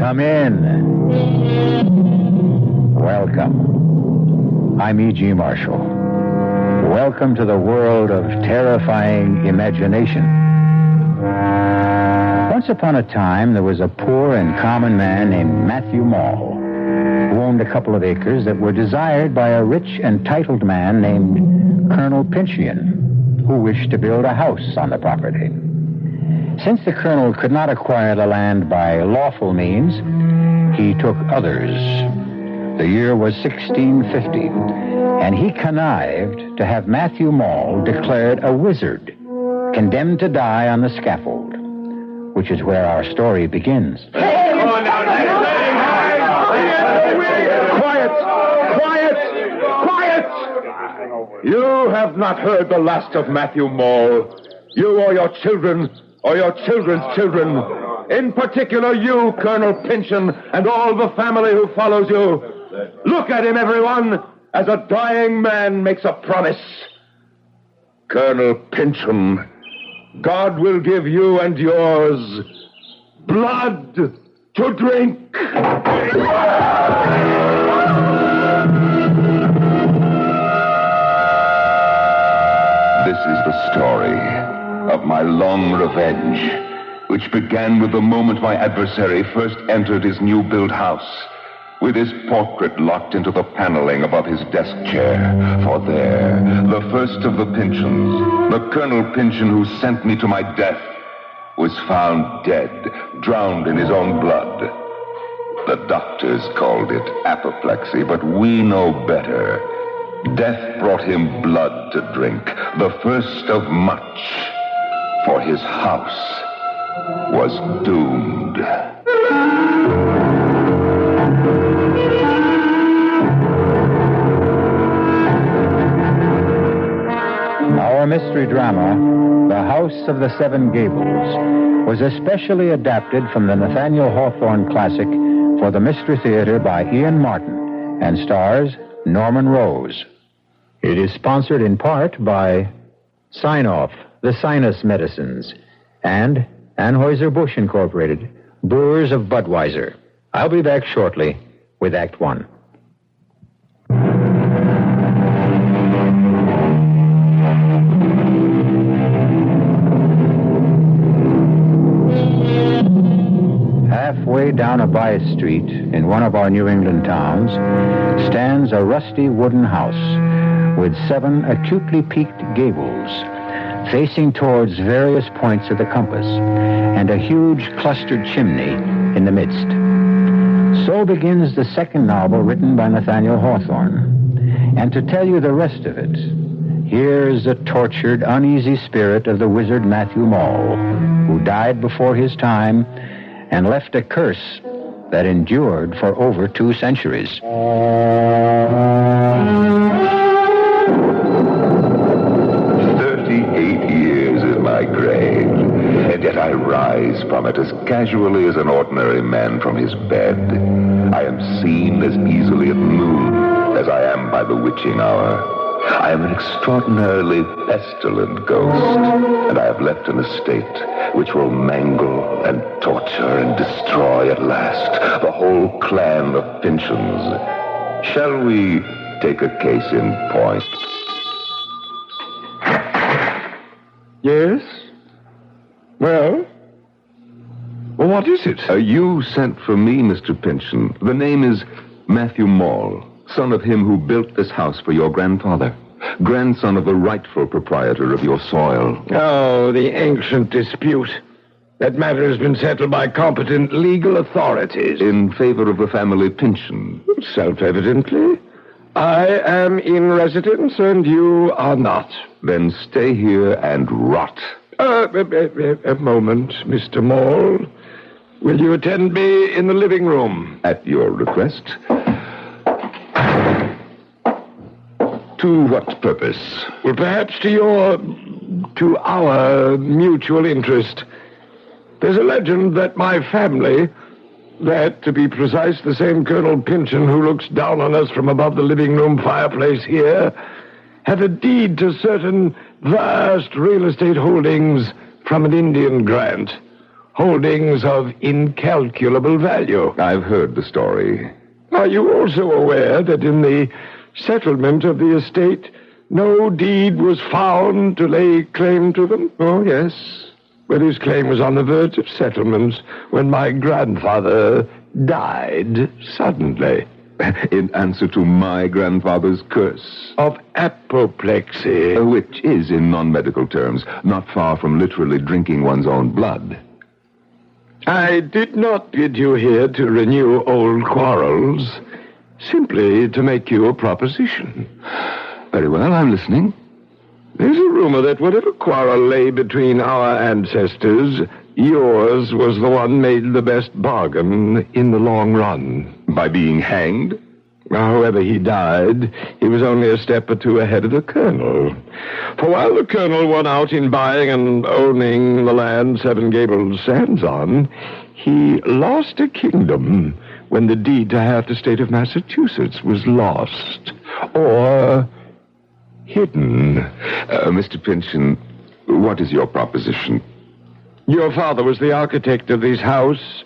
Come in. Welcome. I'm E.G. Marshall. Welcome to the world of terrifying imagination. Once upon a time, there was a poor and common man named Matthew Maul, who owned a couple of acres that were desired by a rich and titled man named Colonel Pynchon, who wished to build a house on the property. Since the colonel could not acquire the land by lawful means, he took others. The year was 1650, and he connived to have Matthew Maul declared a wizard, condemned to die on the scaffold, which is where our story begins. Quiet! You have not heard the last of Matthew Maul. You or your children, or your children's children. In particular, you, Colonel Pynchon, and all the family who follows you. Look at him, everyone, as a dying man makes a promise. Colonel Pynchon, God will give you and yours blood to drink. This is the story of my long revenge, which began with the moment my adversary first entered his new-built house, with his portrait locked into the paneling above his desk chair. For there, the first of the Pynchons, the Colonel Pynchon who sent me to my death, was found dead, drowned in his own blood. The doctors called it apoplexy, but we know better. Death brought him blood to drink, the first of much, for his house was doomed. Our mystery drama, The House of the Seven Gables, was especially adapted from the Nathaniel Hawthorne classic for the Mystery Theater by Ian Martin and stars Norman Rose. It is sponsored in part by Sign-Off, the Sinus Medicines, and Anheuser-Busch Incorporated, Brewers of Budweiser. I'll be back shortly with Act One. Halfway down a by street in one of our New England towns stands a rusty wooden house with 7 acutely peaked gables facing towards various points of the compass and a huge clustered chimney in the midst. So begins the second novel written by Nathaniel Hawthorne. And to tell you the rest of it, here's the tortured, uneasy spirit of the wizard Matthew Maul, who died before his time and left a curse that endured for over 2 centuries. 38 years is my grave, and yet I rise from it as casually as an ordinary man from his bed. I am seen as easily at noon as I am by the witching hour. I am an extraordinarily pestilent ghost, and I have left an estate which will mangle and torture and destroy at last the whole clan of Pynchons. Shall we take a case in point? Yes? Well, what is it? You sent for me, Mr. Pynchon. The name is Matthew Maul, son of him who built this house for your grandfather, grandson of the rightful proprietor of your soil. Oh, the ancient dispute. That matter has been settled by competent legal authorities. In favor of the family Pynchon. Self-evidently. I am in residence and you are not. Then stay here and rot. A moment, Mr. Maul. Will you attend me in the living room? At your request. To what purpose? Well, perhaps to our mutual interest. There's a legend that my family, that, to be precise, the same Colonel Pynchon who looks down on us from above the living room fireplace here, had a deed to certain vast real estate holdings from an Indian grant. holdings of incalculable value. I've heard the story. Are you also aware that in the settlement of the estate, no deed was found to lay claim to them? Oh, yes. But his claim was on the verge of settlement when my grandfather died suddenly. In answer to my grandfather's curse. Of apoplexy. Which is, in non-medical terms, not far from literally drinking one's own blood. I did not bid you here to renew old quarrels, simply to make you a proposition. Very well, I'm listening. There's a rumor that whatever quarrel lay between our ancestors, yours was the one made the best bargain in the long run. By being hanged? However he died, he was only a step or two ahead of the colonel. For while the colonel won out in buying and owning the land Seven Gables stands on, he lost a kingdom when the deed to half the state of Massachusetts was lost. Or hidden. Mr. Pynchon, what is your proposition? Your father was the architect of this house.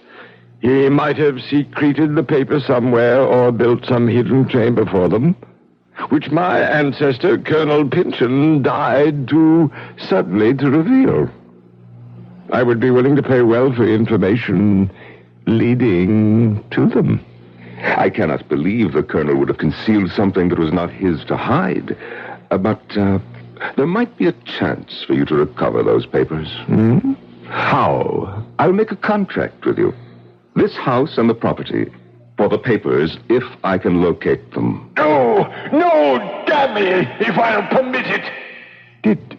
He might have secreted the papers somewhere or built some hidden chamber for them, which my ancestor, Colonel Pynchon, died too suddenly to reveal. I would be willing to pay well for information leading to them. I cannot believe the colonel would have concealed something that was not his to hide. But there might be a chance for you to recover those papers. Hmm? How? I'll make a contract with you. This house and the property. For the papers, if I can locate them. No, damn me, if I'll permit it. Did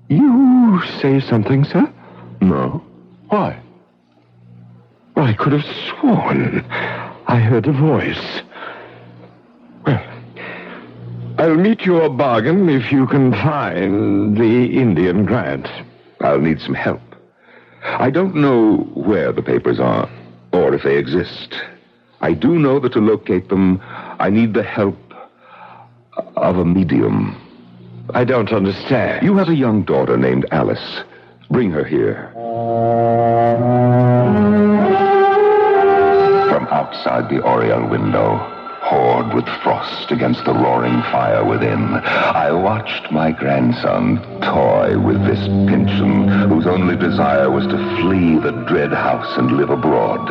you say something, sir? No. Why? Well, I could have sworn I heard a voice. Well, I'll meet your bargain if you can find the Indian grant. I'll need some help. I don't know where the papers are, or if they exist. I do know that to locate them, I need the help of a medium. I don't understand. You have a young daughter named Alice. Bring her here. From outside the oriel window, hoard with frost against the roaring fire within, I watched my grandson toy with this Pynchon, whose only desire was to flee the dread house and live abroad.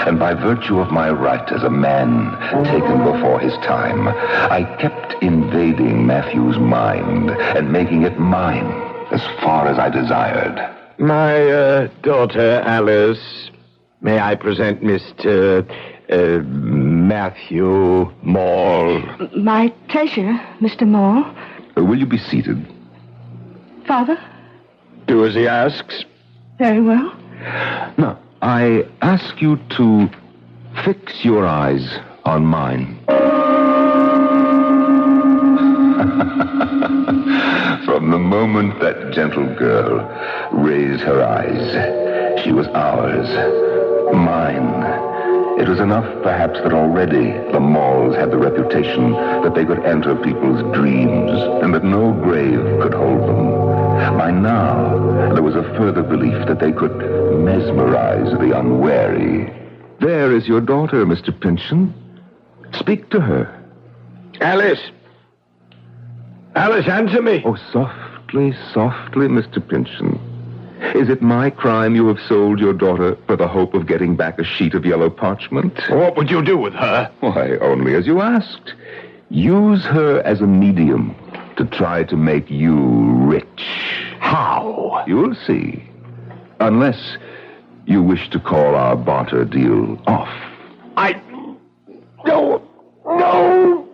And by virtue of my right as a man taken before his time, I kept invading Matthew's mind and making it mine as far as I desired. My daughter, Alice, may I present Mr. Matthew Maul? My pleasure, Mr. Maul. Will you be seated? Father? Do as he asks. Very well. Now, I ask you to fix your eyes on mine. From the moment that gentle girl raised her eyes, she was ours, mine. It was enough, perhaps, that already the Mauls had the reputation that they could enter people's dreams and that no grave could hold them. By now, there was a further belief that they could mesmerize the unwary. There is your daughter, Mr. Pynchon. Speak to her. Alice! Alice, answer me! Oh, softly, softly, Mr. Pynchon. Is it my crime you have sold your daughter for the hope of getting back a sheet of yellow parchment? What would you do with her? Why, only as you asked. Use her as a medium to try to make you rich. How? You'll see. Unless you wish to call our barter deal off. No!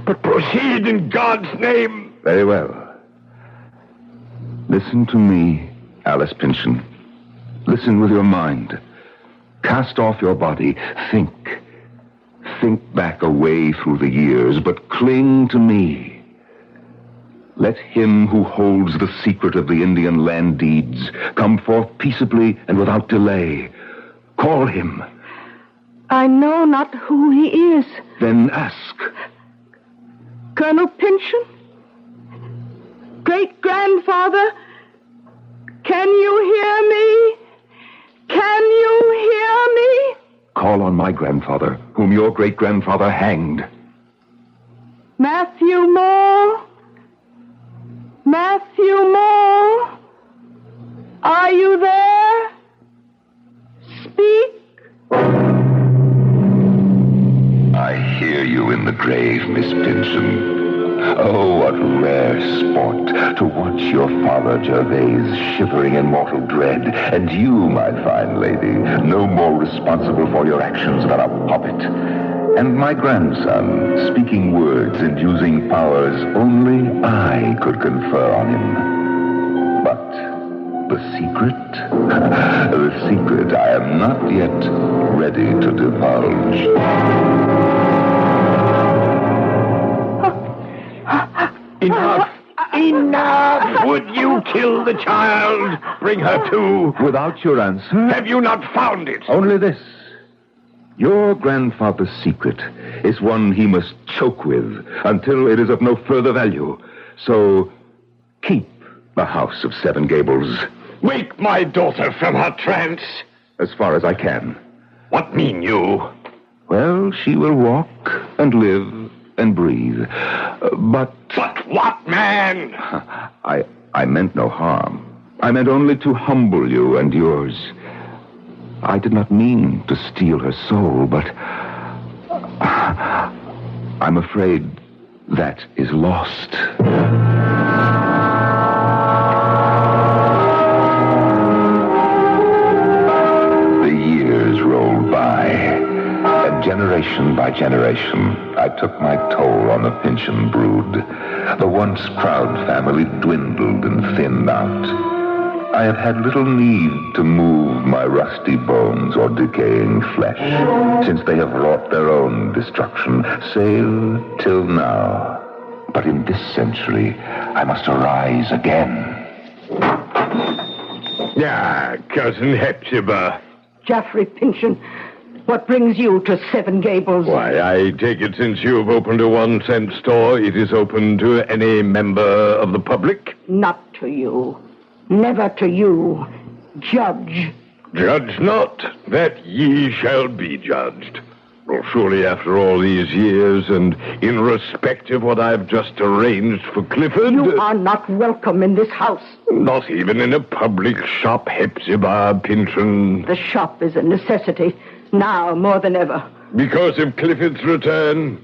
But proceed in God's name. Very well. Listen to me, Alice Pynchon. Listen with your mind. Cast off your body. Think. Think back away through the years, but cling to me. Let him who holds the secret of the Indian land deeds come forth peaceably and without delay. Call him. I know not who he is. Then ask. Colonel Pynchon? Great-grandfather? Can you hear me? Can you hear me? Call on my grandfather, whom your great-grandfather hanged. Matthew Maul? Matthew Maul? Are you there? Speak. I hear you in the grave, Miss Pynchon. Oh, what rare sport to watch your father Gervais shivering in mortal dread, and you, my fine lady, no more responsible for your actions than a puppet. And my grandson, speaking words and using powers only I could confer on him. But the secret? The secret I am not yet ready to divulge. Enough! Enough! Would you kill the child? Bring her to. Without your answer? Have you not found it? Only this. Your grandfather's secret is one he must choke with until it is of no further value. So, keep the house of Seven Gables. Wake my daughter from her trance. As far as I can. What mean you? Well, she will walk and live and breathe. But what, man? I meant no harm. I meant only to humble you and yours. I did not mean to steal her soul, but I'm afraid that is lost. The years rolled by, and generation by generation, I took my toll on the Pynchon brood. The once proud family dwindled and thinned out. I have had little need to move my rusty bones or decaying flesh, since they have wrought their own destruction, save till now. But in this century, I must arise again. Cousin Hepzibah. Geoffrey Pynchon, what brings you to Seven Gables? Why, I take it since you've opened a 1-cent store, it is open to any member of the public? Not to you. Never to you. Judge. Judge not, that ye shall be judged. Well, surely after all these years, and in respect of what I've just arranged for Clifford... You are not welcome in this house. Not even in a public shop, Hepzibah Pynchon. The shop is a necessity, now more than ever. Because of Clifford's return?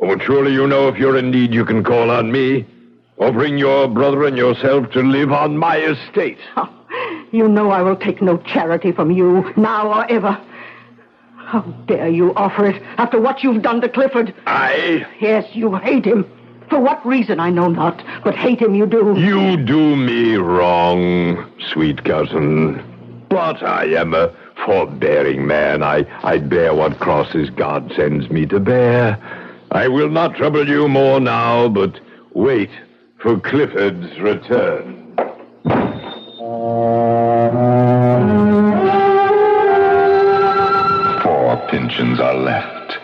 Oh, surely you know if you're in need you can call on me. Or bring your brother and yourself to live on my estate. Oh, you know I will take no charity from you, now or ever. How dare you offer it after what you've done to Clifford? I? Yes, you hate him. For what reason, I know not, but hate him you do. You do me wrong, sweet cousin. But I am a forbearing man. I bear what crosses God sends me to bear. I will not trouble you more now, but wait for Clifford's return. 4 Pynchons are left.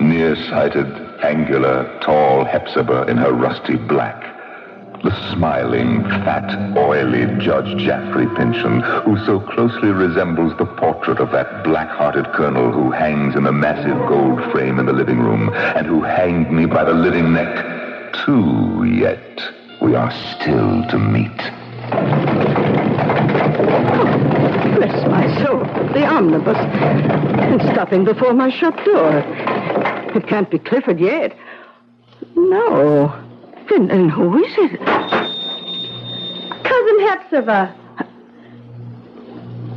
Nearsighted, angular, tall Hepzibah in her rusty black. The smiling, fat, oily Judge Geoffrey Pynchon, who so closely resembles the portrait of that black-hearted colonel who hangs in the massive gold frame in the living room, and who hanged me by the living neck. 2 yet. We are still to meet. Bless my soul, the omnibus. And stopping before my shop door. It can't be Clifford yet. No. Then who is it? Cousin Hepzibah.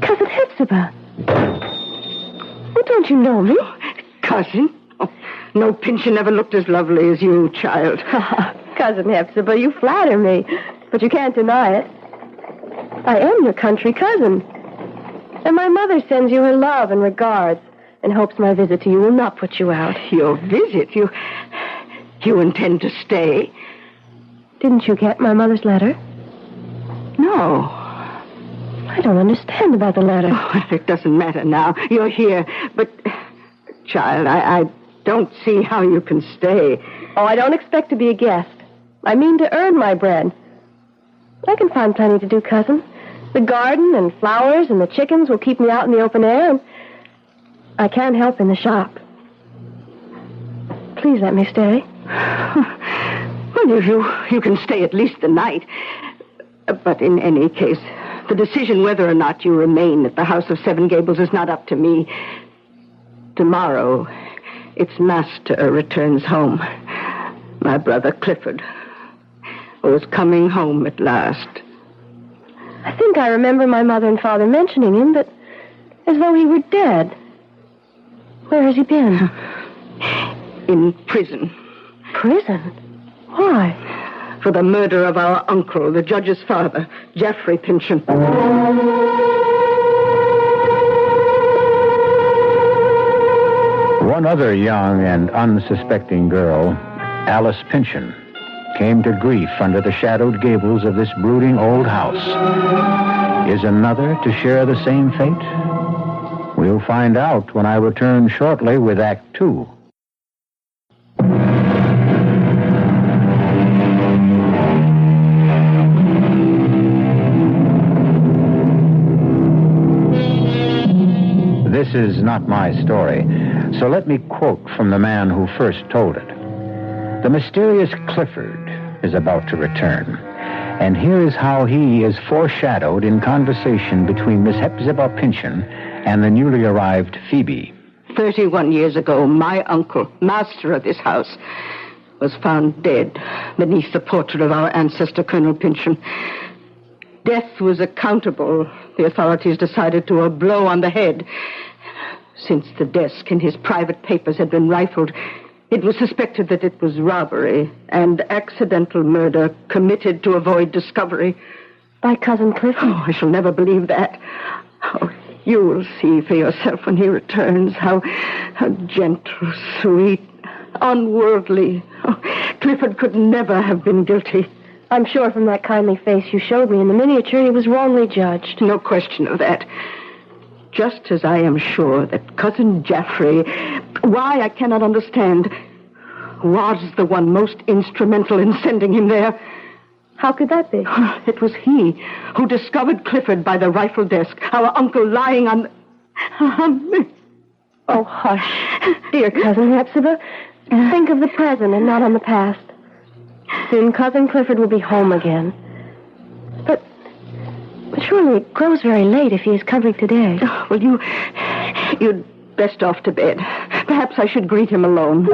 Cousin Hepzibah. Oh, don't you know me? Cousin? Oh, no Pynchon ever looked as lovely as you, child. Cousin Hepzibah, you flatter me, but you can't deny it. I am your country cousin. And my mother sends you her love and regards and hopes my visit to you will not put you out. Your visit? You intend to stay? Didn't you get my mother's letter? No. I don't understand about the letter. Oh, it doesn't matter now. You're here. But, child, I don't see how you can stay. Oh, I don't expect to be a guest. I mean to earn my bread. I can find plenty to do, cousin. The garden and flowers and the chickens will keep me out in the open air, and I can't help in the shop. Please let me stay. Well, you can stay at least the night. But in any case, the decision whether or not you remain at the house of Seven Gables is not up to me. Tomorrow, its master returns home. My brother Clifford, who is coming home at last. I think I remember my mother and father mentioning him, but as though he were dead. Where has he been? In prison. Prison? Why? For the murder of our uncle, the judge's father, Geoffrey Pynchon. One other young and unsuspecting girl, Alice Pynchon, came to grief under the shadowed gables of this brooding old house. Is another to share the same fate? We'll find out when I return shortly with Act 2. This is not my story, so let me quote from the man who first told it. The mysterious Clifford is about to return, and here is how he is foreshadowed in conversation between Miss Hepzibah Pynchon and the newly arrived Phoebe. 31 years ago, my uncle, master of this house, was found dead beneath the portrait of our ancestor, Colonel Pynchon. Death was accountable, the authorities decided, to a blow on the head. Since the desk and his private papers had been rifled, it was suspected that it was robbery and accidental murder committed to avoid discovery. By Cousin Clifford? Oh, I shall never believe that. Oh, you will see for yourself when he returns how gentle, sweet, unworldly. Oh, Clifford could never have been guilty. I'm sure from that kindly face you showed me in the miniature he was wrongly judged. No question of that. Just as I am sure that Cousin Geoffrey, why I cannot understand, was the one most instrumental in sending him there. How could that be? It was he who discovered Clifford by the rifle desk, our uncle lying on... Oh, hush. Dear Cousin Hepzibah, think of the present and not on the past. Soon Cousin Clifford will be home again. But surely it grows very late if he is coming today. Oh, well, you'd best off to bed. Perhaps I should greet him alone.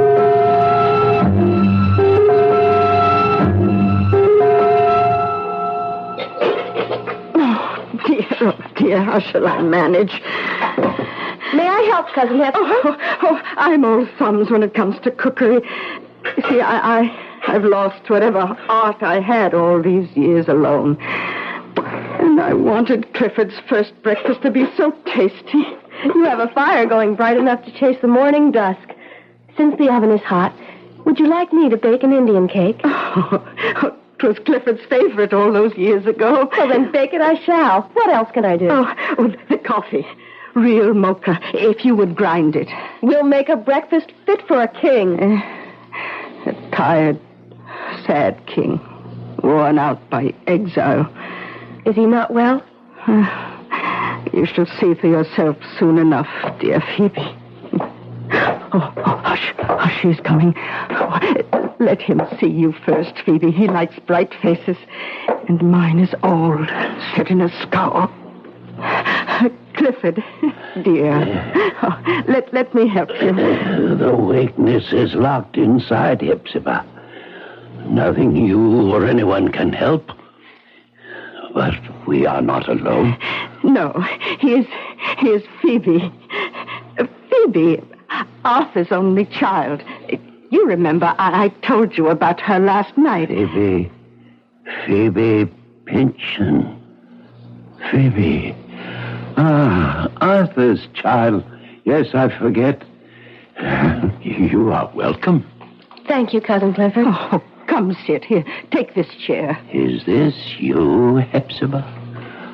Oh, dear, how shall I manage? May I help, Cousin Hepzibah? Oh, I'm old thumbs when it comes to cookery. You see, I've lost whatever art I had all these years alone. And I wanted Clifford's first breakfast to be so tasty. You have a fire going bright enough to chase the morning dusk. Since the oven is hot, would you like me to bake an Indian cake? Oh, it was Clifford's favorite all those years ago. Well, then bake it I shall. What else can I do? Oh, the coffee. Real mocha, if you would grind it. We'll make a breakfast fit for a king. A tired, sad king, worn out by exile. Is he not well? You shall see for yourself soon enough, dear Phoebe. Oh, hush, he's coming. Oh, let him see you first, Phoebe. He likes bright faces, and mine is old, set in a scowl. Clifford, dear, let me help you. The weakness is locked inside Hepzibah. Nothing you or anyone can help. But we are not alone. No, he is Phoebe. Phoebe, Arthur's only child. You remember I told you about her last night. Phoebe Pynchon. Phoebe. Arthur's child. Yes, I forget. You are welcome. Thank you, Cousin Clifford. Oh, come sit here. Take this chair. Is this you, Hepzibah?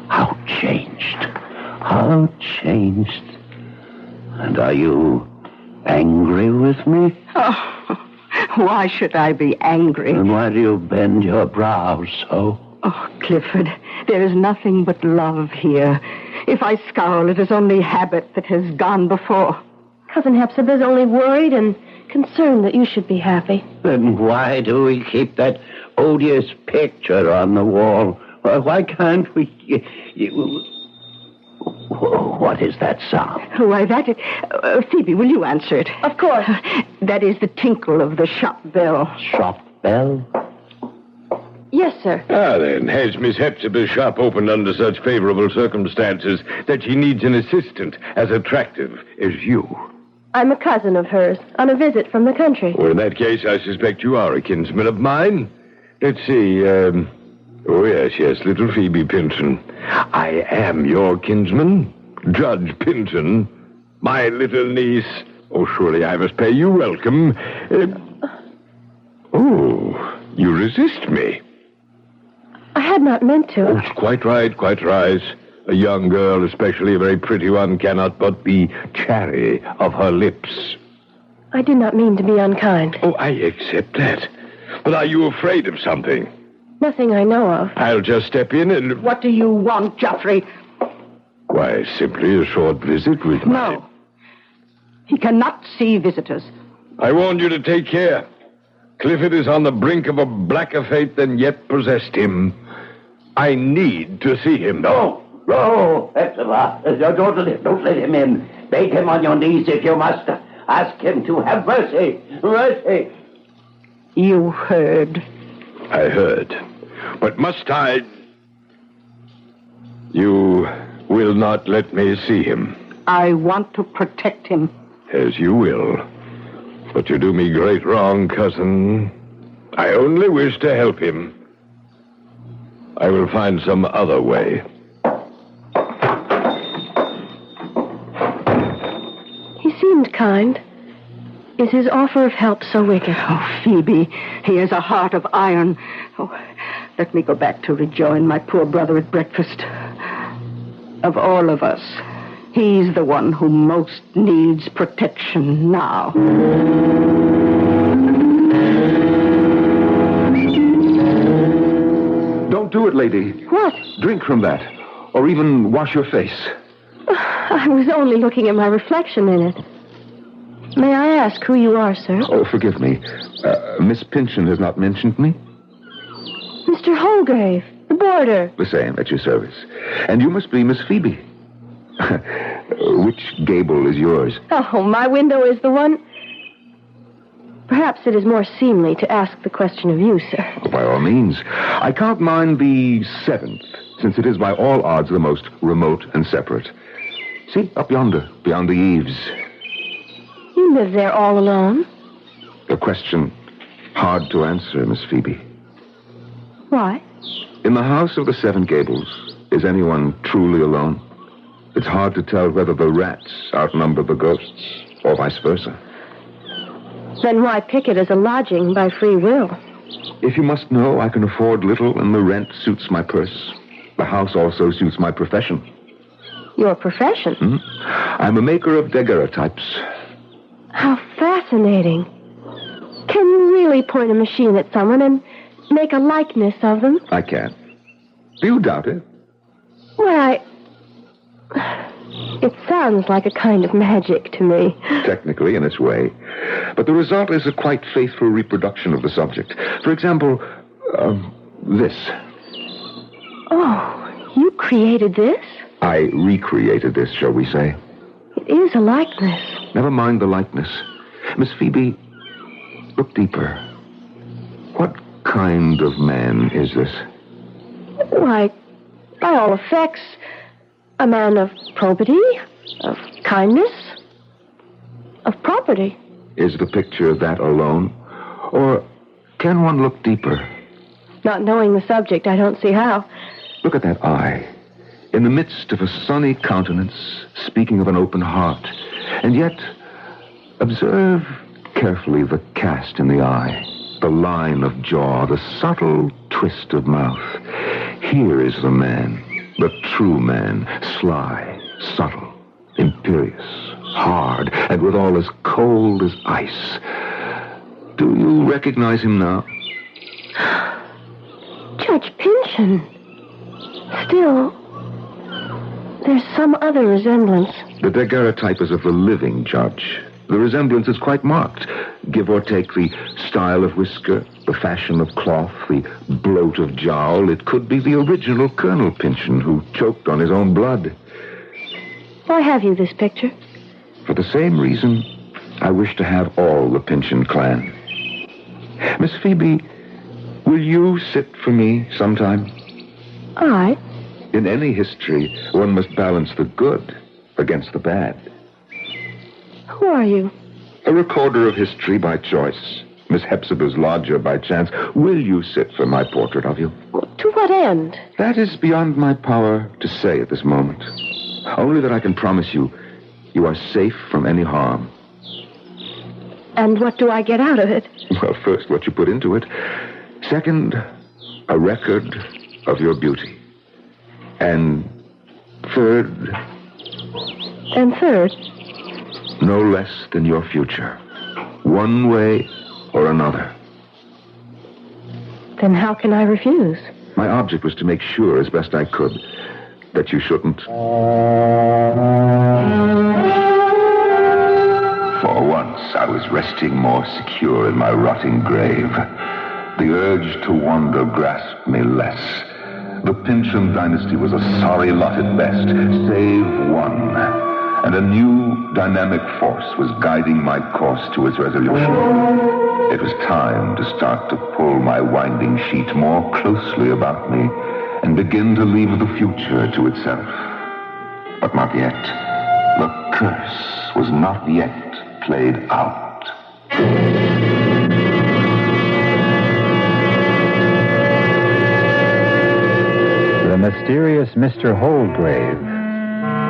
How changed. How changed. And are you angry with me? Oh, why should I be angry? And why do you bend your brows so? Oh, Clifford, there is nothing but love here. If I scowl, it is only habit that has gone before. Cousin Hepzibah's only worried and concerned that you should be happy. Then why do we keep that odious picture on the wall? Why can't we... What is that sound? Why, that is... Phoebe, will you answer it? Of course. That is the tinkle of the shop bell. Shop bell? Yes, sir. Ah, then, has Miss Hepzibah's shop opened under such favorable circumstances that she needs an assistant as attractive as you? I'm a cousin of hers, on a visit from the country. Well, in that case, I suspect you are a kinsman of mine. Let's see, oh, yes, little Phoebe Pynchon. I am your kinsman, Judge Pynchon, my little niece. Oh, surely I must pay you welcome. Oh, you resist me. I had not meant to. Oh, it's quite right, quite right. A young girl, especially a very pretty one, cannot but be chary of her lips. I did not mean to be unkind. Oh, I accept that. But are you afraid of something? Nothing I know of. I'll just step in and... What do you want, Geoffrey? Why, simply a short visit with my... No. He cannot see visitors. I warned you to take care. Clifford is on the brink of a blacker fate than yet possessed him. I need to see him. No, Hepzibah. Don't let him in. Beg him on your knees if you must. Ask him to have mercy. Mercy. You heard. I heard. But must I... You will not let me see him. I want to protect him. As you will. But you do me great wrong, cousin. I only wish to help him. I will find some other way. He seemed kind. Is his offer of help so wicked? Oh, Phoebe, he has a heart of iron. Oh, let me go back to rejoin my poor brother at breakfast. Of all of us, he's the one who most needs protection now. Don't do it, lady. What? Drink from that. Or even wash your face. I was only looking at my reflection in it. May I ask who you are, sir? Oh, forgive me. Miss Pynchon has not mentioned me? Mr. Holgrave, the boarder. The same, at your service. And you must be Miss Phoebe. Which gable is yours? Oh, my window is the one... Perhaps it is more seemly to ask the question of you, sir. By all means. I count mine the 7th, since it is by all odds the most remote and separate. See, up yonder, beyond the eaves. You live there all alone? A question hard to answer, Miss Phoebe. Why? In the house of the Seven Gables, is anyone truly alone? It's hard to tell whether the rats outnumber the ghosts, or vice versa. Then why pick it as a lodging by free will? If you must know, I can afford little, and the rent suits my purse. The house also suits my profession. Your profession? Mm-hmm. I'm a maker of daguerreotypes. How fascinating. Can you really point a machine at someone and make a likeness of them? I can. Do you doubt it? Well, It sounds like a kind of magic to me. Technically, in its way. But the result is a quite faithful reproduction of the subject. For example, this. Oh, you created this? I recreated this, shall we say. It is a likeness. Never mind the likeness. Miss Phoebe, look deeper. What kind of man is this? Why, by all effects, a man of probity, of kindness, of property. Is the picture that alone? Or can one look deeper? Not knowing the subject, I don't see how. Look at that eye. In the midst of a sunny countenance, speaking of an open heart. And yet, observe carefully the cast in the eye, the line of jaw, the subtle twist of mouth. Here is the man, the true man, sly, subtle, imperious, hard, and withal as cold as ice. Do you recognize him now? Judge Pynchon. Pynchon. Still, there's some other resemblance. The daguerreotype is of the living judge. The resemblance is quite marked. Give or take the style of whisker, the fashion of cloth, the bloat of jowl, it could be the original Colonel Pynchon who choked on his own blood. Why have you this picture? For the same reason, I wish to have all the Pynchon clan. Miss Phoebe, will you sit for me sometime? I? In any history, one must balance the good against the bad. Who are you? A recorder of history by choice. Miss Hepzibah's lodger by chance. Will you sit for my portrait of you? To what end? That is beyond my power to say at this moment. Only that I can promise you, you are safe from any harm. And what do I get out of it? Well, first, what you put into it. Second, a record of your beauty. And third... And third? No less than your future. One way or another. Then how can I refuse? My object was to make sure, as best I could, that you shouldn't. For once, I was resting more secure in my rotting grave. The urge to wander grasped me less. The Pynchon dynasty was a sorry lot at best, save one. And a new dynamic force was guiding my course to its resolution. It was time to start to pull my winding sheet more closely about me and begin to leave the future to itself. But not yet. The curse was not yet played out. The mysterious Mr. Holdgrave.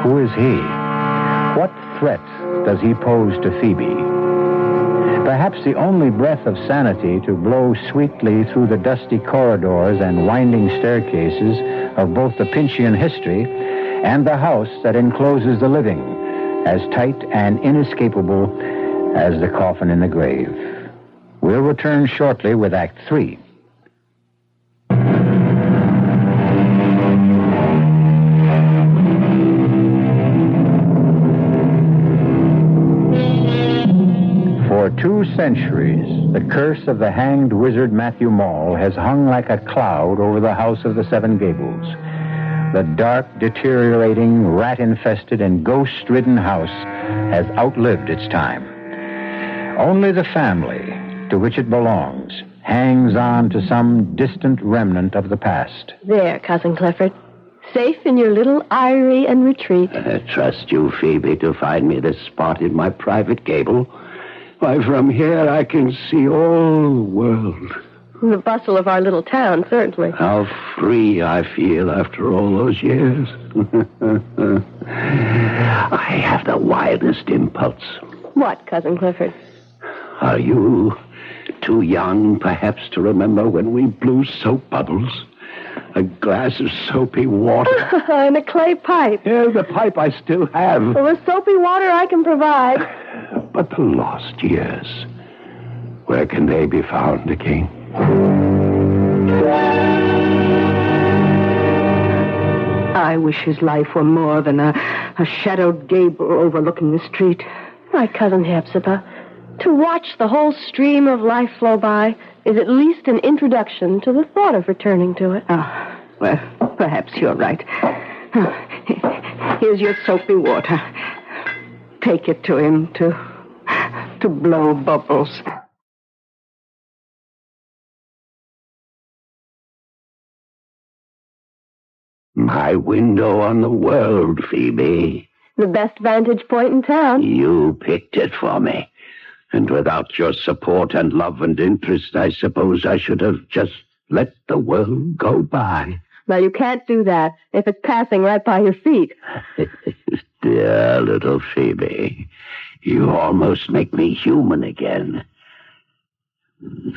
Who is he? What threat does he pose to Phoebe? Perhaps the only breath of sanity to blow sweetly through the dusty corridors and winding staircases of both the Pynchon history and the house that encloses the living, as tight and inescapable as the coffin in the grave. We'll return shortly with Act 3. For 2 centuries, the curse of the hanged wizard Matthew Maul has hung like a cloud over the house of the Seven Gables. The dark, deteriorating, rat-infested, and ghost-ridden house has outlived its time. Only the family to which it belongs hangs on to some distant remnant of the past. There, Cousin Clifford. Safe in your little eyrie and retreat. I trust you, Phoebe, to find me this spot in my private gable. Why, from here I can see all the world. The bustle of our little town, certainly. How free I feel after all those years. I have the wildest impulse. What, Cousin Clifford? Are you too young, perhaps, to remember when we blew soap bubbles? A glass of soapy water. And a clay pipe. Yeah, the pipe I still have. Well, the soapy water I can provide. But the lost years, where can they be found again? I wish his life were more than a shadowed gable overlooking the street. My Cousin Hepzibah, to watch the whole stream of life flow by is at least an introduction to the thought of returning to it. Oh, well, perhaps you're right. Here's your soapy water. Take it to him to blow bubbles. My window on the world, Phoebe. The best vantage point in town. You picked it for me. And without your support and love and interest, I suppose I should have just let the world go by. Well, you can't do that if it's passing right by your feet. Dear little Phoebe, you almost make me human again.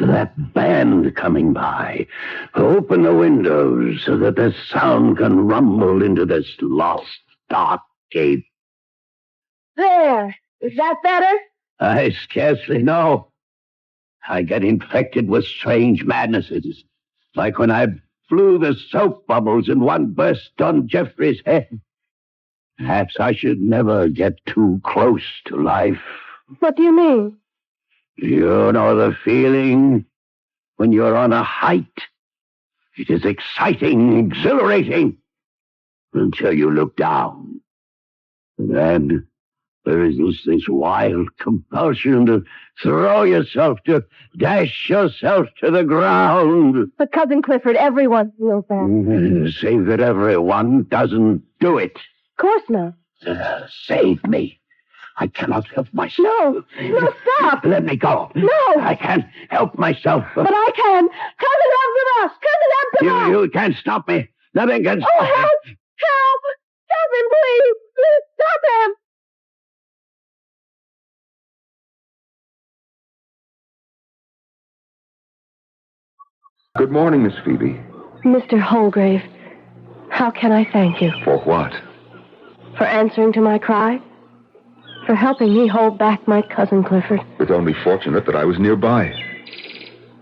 That band coming by. Open the windows so that the sound can rumble into this lost, dark cave. There. Is that better? I scarcely know. I get infected with strange madnesses, like when I flew the soap bubbles and one burst on Geoffrey's head. Perhaps I should never get too close to life. What do you mean? You know the feeling when you're on a height. It is exciting, exhilarating, until you look down. And then there is this wild compulsion to throw yourself, to dash yourself to the ground. But Cousin Clifford, everyone feels that. Save that everyone doesn't do it. Of course not. Save me. I cannot help myself. No, stop. Let me go. No. I can't help myself. But I can. Cousin Epsimus! Cousin Epsimus! You can't stop me. Nothing can stop Oh, help! me. Help! Stop him, please! Stop him! Good morning, Miss Phoebe. Mr. Holgrave, how can I thank you? For what? For answering to my cry? For helping me hold back my cousin Clifford? It's only fortunate that I was nearby.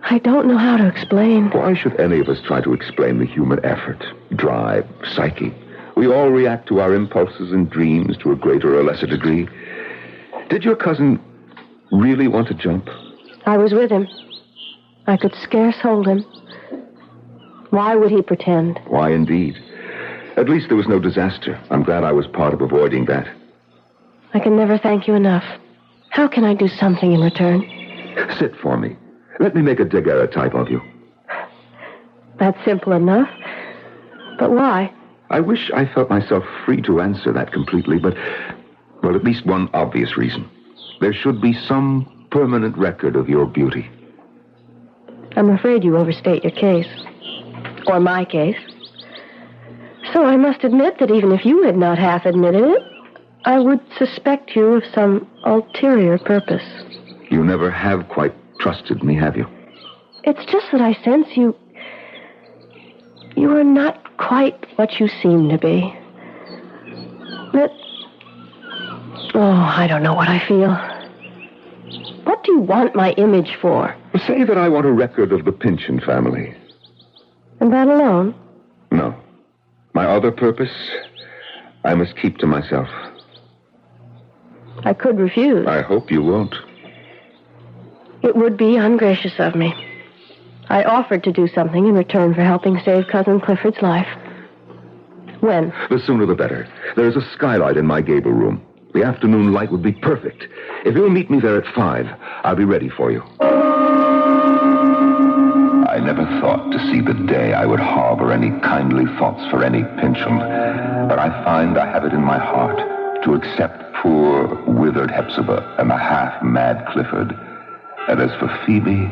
I don't know how to explain. Why should any of us try to explain the human effort, drive, psyche? We all react to our impulses and dreams to a greater or lesser degree. Did your cousin really want to jump? I was with him. I could scarce hold him. Why would he pretend? Why, indeed. At least there was no disaster. I'm glad I was part of avoiding that. I can never thank you enough. How can I do something in return? Sit for me. Let me make a daguerreotype of you. That's simple enough. But why? I wish I felt myself free to answer that completely, but, well, at least one obvious reason. There should be some permanent record of your beauty. I'm afraid you overstate your case. Or my case. So I must admit that even if you had not half admitted it, I would suspect you of some ulterior purpose. You never have quite trusted me, have you? It's just that I sense you are not quite what you seem to be. I don't know what I feel. What do you want my image for? Say that I want a record of the Pynchon family. And that alone? No. My other purpose, I must keep to myself. I could refuse. I hope you won't. It would be ungracious of me. I offered to do something in return for helping save Cousin Clifford's life. When? The sooner the better. There's a skylight in my gable room. The afternoon light would be perfect. If you'll meet me there at 5, I'll be ready for you. I never thought to see the day I would harbor any kindly thoughts for any Pynchon, but I find I have it in my heart to accept poor, withered Hepzibah and the half-mad Clifford. And as for Phoebe,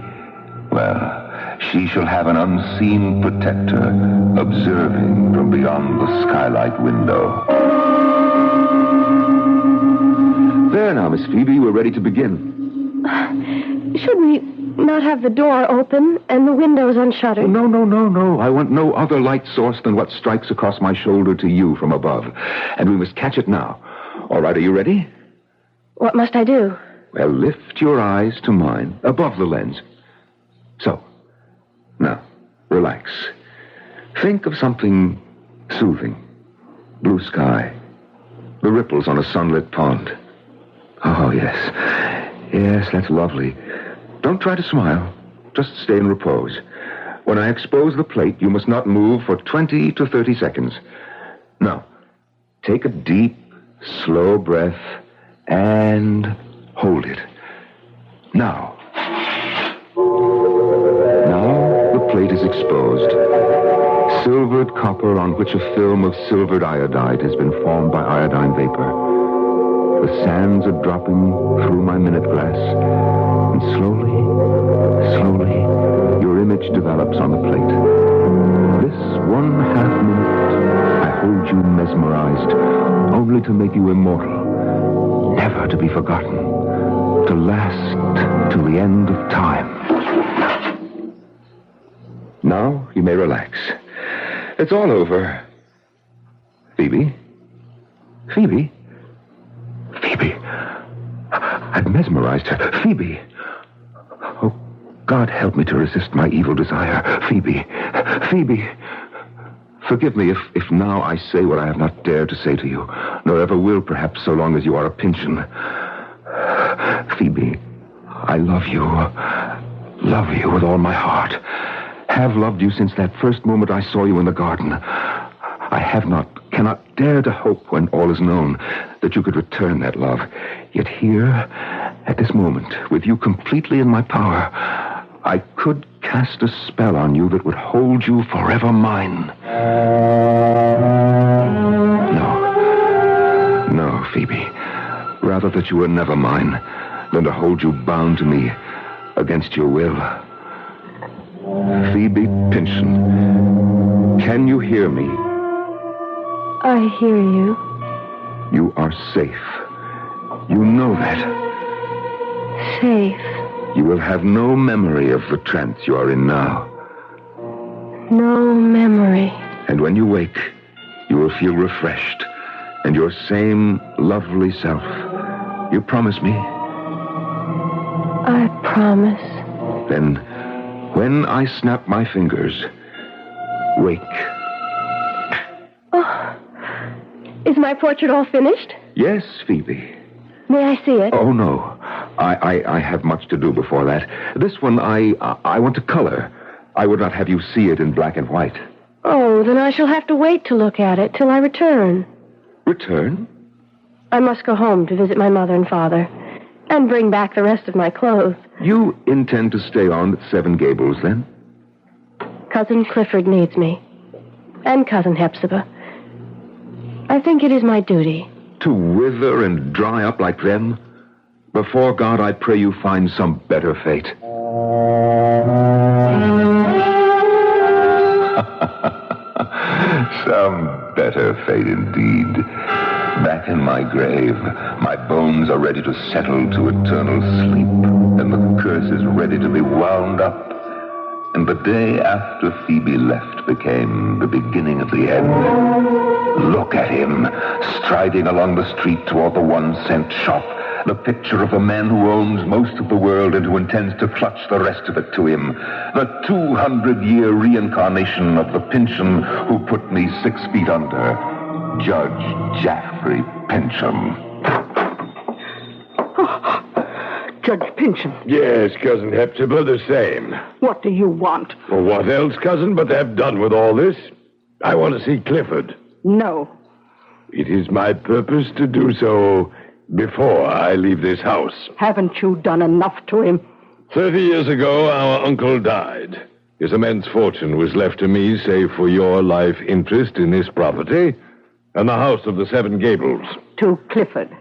well, she shall have an unseen protector observing from beyond the skylight window. There now, Miss Phoebe, we're ready to begin. Should we not have the door open and the windows unshuttered? No. I want no other light source than what strikes across my shoulder to you from above. And we must catch it now. All right, are you ready? What must I do? Well, lift your eyes to mine, above the lens. So, now, relax. Think of something soothing. Blue sky. The ripples on a sunlit pond. Oh, yes. Yes, that's lovely. Don't try to smile. Just stay in repose. When I expose the plate, you must not move for 20 to 30 seconds. Now, take a deep, slow breath and hold it. Now the plate is exposed. Silvered copper on which a film of silvered iodide has been formed by iodine vapor. The sands are dropping through my minute glass, and slowly, your image develops on the plate. This 1/2 minute, I hold you mesmerized, only to make you immortal, never to be forgotten, to last till the end of time. Now you may relax. It's all over. Phoebe? I've mesmerized her. Phoebe! Oh, God help me to resist my evil desire. Phoebe! Forgive me if now I say what I have not dared to say to you, nor ever will, perhaps, so long as you are a Pynchon. Phoebe, I love you with all my heart. Have loved you since that first moment I saw you in the garden. I cannot dare to hope when all is known that you could return that love. Yet here, at this moment, with you completely in my power, I could cast a spell on you that would hold you forever mine. No, Phoebe. Rather that you were never mine than to hold you bound to me against your will. Phoebe Pynchon, can you hear me? I hear you. You are safe. You know that. Safe. You will have no memory of the trance you are in now. No memory. And when you wake, you will feel refreshed and your same lovely self. You promise me? I promise. Then, when I snap my fingers, wake. Oh, is my portrait all finished? Yes, Phoebe. May I see it? Oh, no. I have much to do before that. This one, I want to color. I would not have you see it in black and white. Oh, then I shall have to wait to look at it till I return. Return? I must go home to visit my mother and father and bring back the rest of my clothes. You intend to stay on at Seven Gables, then? Cousin Clifford needs me. And Cousin Hepzibah. I think it is my duty. To wither and dry up like them? Before God, I pray you find some better fate. Some better fate indeed. Back in my grave, my bones are ready to settle to eternal sleep, and the curse is ready to be wound up. And the day after Phoebe left became the beginning of the end. Look at him, striding along the street toward the 1-cent shop, the picture of a man who owns most of the world and who intends to clutch the rest of it to him. The 200-year reincarnation of the Pynchon who put me 6 feet under. Judge Jaffrey Pynchon. Oh, Judge Pynchon. Yes, Cousin Hepzibah, the same. What do you want? Well, what else, cousin, but to have done with all this? I want to see Clifford. No. It is my purpose to do so before I leave this house. Haven't you done enough to him? 30 years ago, our uncle died. His immense fortune was left to me, save for your life interest in this property and the house of the Seven Gables. To Clifford,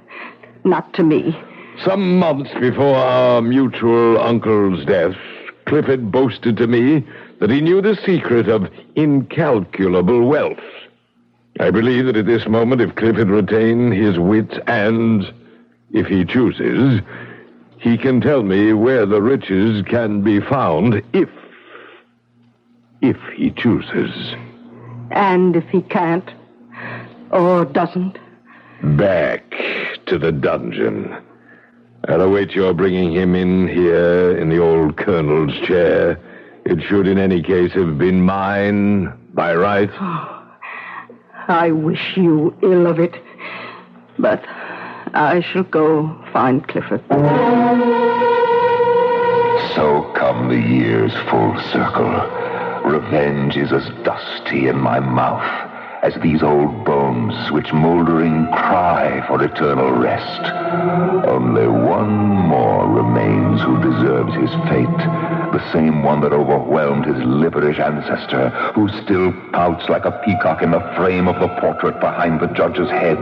not to me. Some months before our mutual uncle's death, Clifford boasted to me that he knew the secret of incalculable wealth. I believe that at this moment, if Clifford retain his wits and, if he chooses, he can tell me where the riches can be found if he chooses. And if he can't, or doesn't? Back to the dungeon. I'll await your bringing him in here in the old colonel's chair. It should in any case have been mine by right. Oh, I wish you ill of it. But I shall go find Clifford. So come the years full circle. Revenge is as dusty in my mouth as these old bones which moldering cry for eternal rest. Only one more remains who deserves his fate, the same one that overwhelmed his liverish ancestor, who still pouts like a peacock in the frame of the portrait behind the judge's head.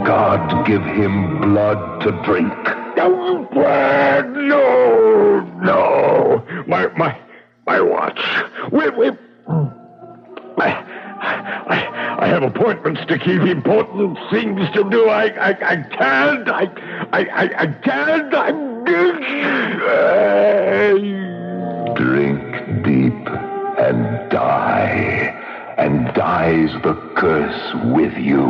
God give him blood to drink. No, no. My watch. I have appointments to keep, important things to do. I can't. I can't. Drink deep and die, and dies the curse with you.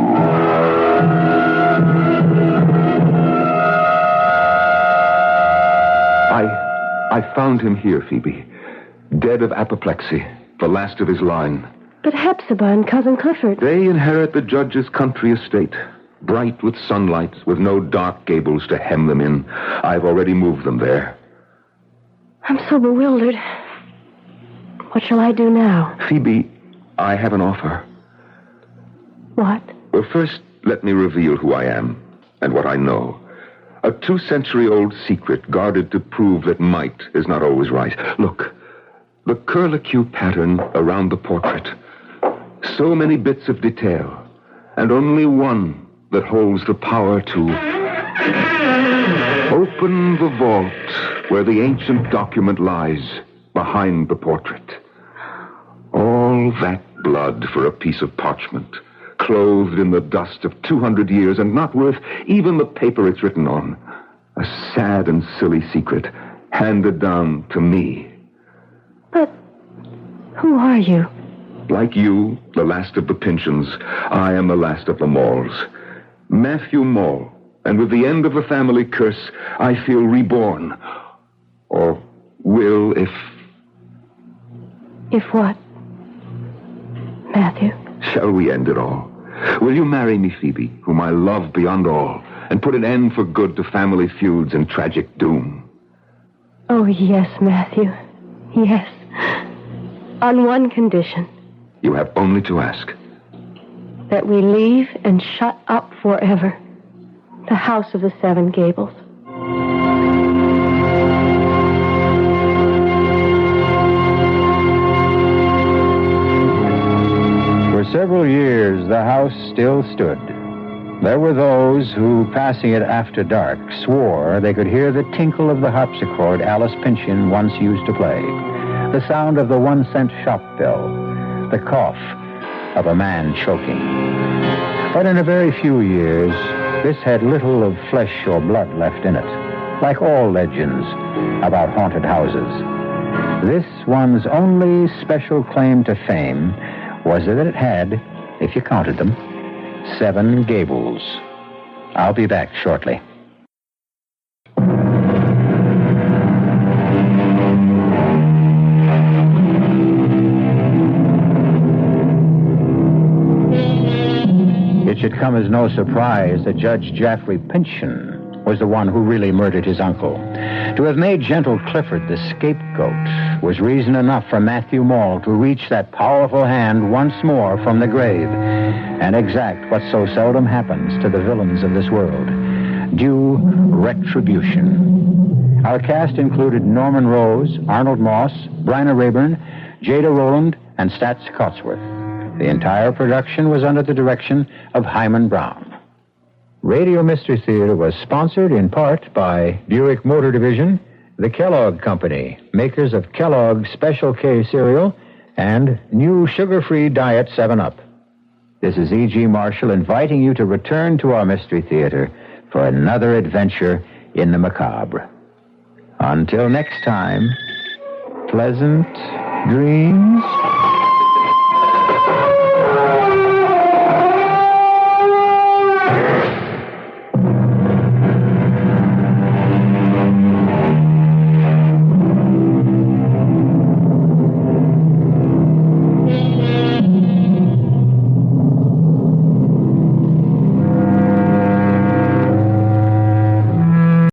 I found him here, Phoebe. Dead of apoplexy, the last of his line. But Hepzibah and Cousin Clifford... They inherit the judge's country estate, bright with sunlight, with no dark gables to hem them in. I've already moved them there. I'm so bewildered. What shall I do now? Phoebe, I have an offer. What? Well, first, let me reveal who I am and what I know. A 2-century-old secret guarded to prove that might is not always right. Look, the curlicue pattern around the portrait. So many bits of detail, and only one that holds the power to open the vault where the ancient document lies behind the portrait. All that blood for a piece of parchment, clothed in the dust of 200 years and not worth even the paper it's written on. A sad and silly secret handed down to me. But who are you? Like you, the last of the Pynchons, I am the last of the Mauls. Matthew Maul. And with the end of the family curse, I feel reborn. Or will if... If what? Matthew? Shall we end it all? Will you marry me, Phoebe, whom I love beyond all, and put an end for good to family feuds and tragic doom? Oh, yes, Matthew. Yes. On one condition. You have only to ask. That we leave and shut up forever the house of the Seven Gables. For several years, the house still stood. There were those who, passing it after dark, swore they could hear the tinkle of the harpsichord Alice Pynchon once used to play, the sound of the 1-cent shop bell, the cough of a man choking. But in a very few years, this had little of flesh or blood left in it, like all legends about haunted houses. This one's only special claim to fame was that it had, if you counted them, 7 gables. I'll be back shortly. It should come as no surprise that Judge Jaffrey Pynchon was the one who really murdered his uncle. To have made gentle Clifford the scapegoat was reason enough for Matthew Maul to reach that powerful hand once more from the grave and exact what so seldom happens to the villains of this world: due retribution. Our cast included Norman Rose, Arnold Moss, Bryna Rayburn, Jada Rowland, and Stats Cotsworth. The entire production was under the direction of Hyman Brown. Radio Mystery Theater was sponsored in part by Buick Motor Division, the Kellogg Company, makers of Kellogg's Special K cereal, and new sugar-free Diet 7-Up. This is E.G. Marshall inviting you to return to our Mystery Theater for another adventure in the macabre. Until next time, pleasant dreams.